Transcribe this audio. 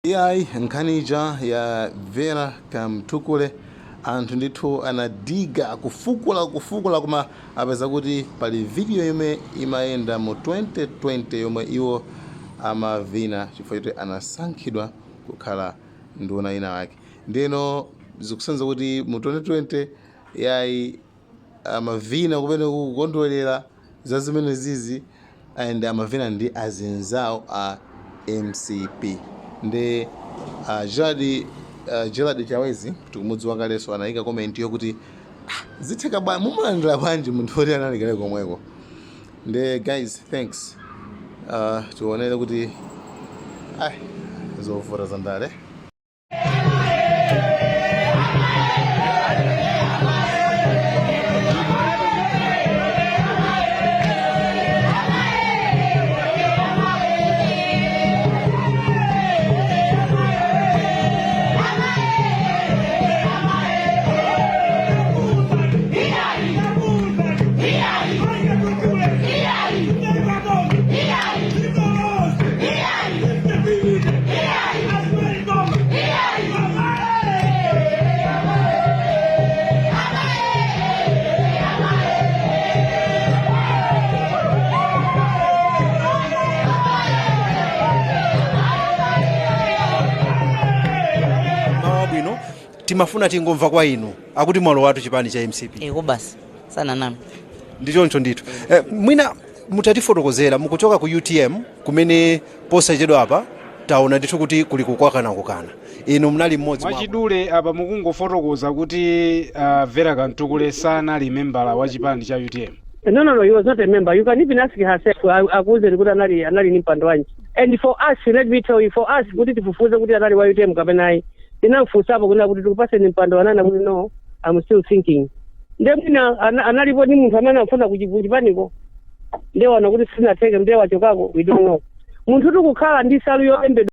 AI nkanija ya Vera Kamtukule anthu ndithu anadiga kufukula koma apeza kuti pali video yomwe imayenda mu 2020 yomwe iwo amavina chifukwa choti anasankhidwa kukhala nduna ina wake. Ndino zikusenza kuti mu 2020 yayi amavina kumene kukondwerera za zimene zizi and amavina ndi azinzawo a MCP. Ndi Gerald Chawezi tikumudziwa kaleso anayika comment yokuti zitheka bwanji mumalandira bwanji munthu oti analikale komweko. Ndi guys, thanks. Tuonere kuti zovuta zandale. Timafuna tingomva kwa inu akuti mwalo watu chipani cha MCP. Ego basi sana nami Ndicho ndithu. Mwina mutatifotokozera mukuchoka ku UTM kumene posa chedo apa taona ndithu kuti kuli kukwakana kukana. Inu mnali mmodzi mwa Mwachidule apa mukungofotokoza kuti Vera Kamtukule sana ali member wa chipani cha UTM. No, he was not a member. You can even ask herself. Akuze kuti anali ni mpando wanji. And for us, let me tell you, for us kuti tifufuze kuti anali wa UTM kapena inamfusapo kuna kuti tukupase ni mpando wanana kuti no, I'm still thinking. Ndemina analipo ni munthu amene afuna kuchipaniko. Ndewa nakuti sina teke ndewa chokako, we don't know. Munthu tukukhala ndi salu yoembe